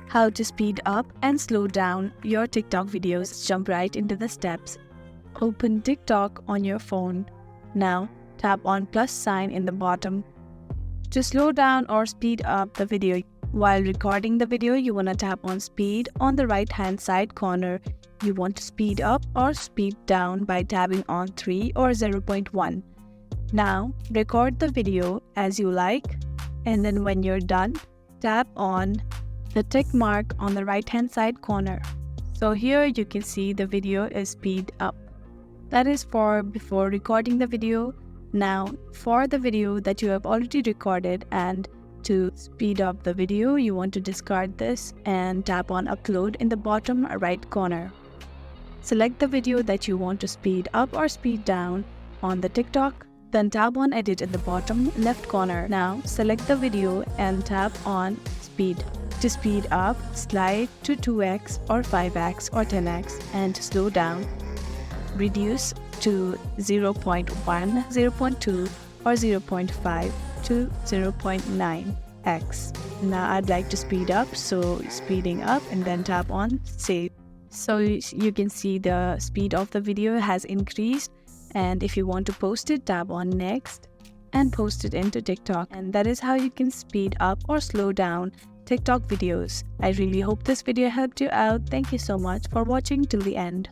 how to speed up and slow down your TikTok videos. Let's jump right into the steps. Open TikTok on your phone. Now, tap on plus sign in the bottom. To slow down or speed up the video, while recording the video, you want to tap on speed on the right hand side corner. You want to speed up or speed down by tapping on 3 or 0.1. Now, record the video as you like, and then when you're done, tap on the tick mark on the right hand side corner. So here you can see the video is speed up. That is for before recording the video. Now for the video that you have already recorded, and to speed up the video, you want to discard this and tap on upload in the bottom right corner. Select the video that you want to speed up or speed down on the TikTok. Then tap on edit in the bottom left corner. Now select the video and tap on speed. To speed up, slide to 2x or 5x or 10x, and to slow down, reduce to 0.1, 0.2 or 0.5 to 0.9x. Now I'd like to speed up, so speeding up and then tap on save. So you can see the speed of the video has increased, and if you want to post it, tap on next and post it into TikTok. And that is how you can speed up or slow down TikTok videos. I really hope this video helped you out. Thank you so much for watching till the end.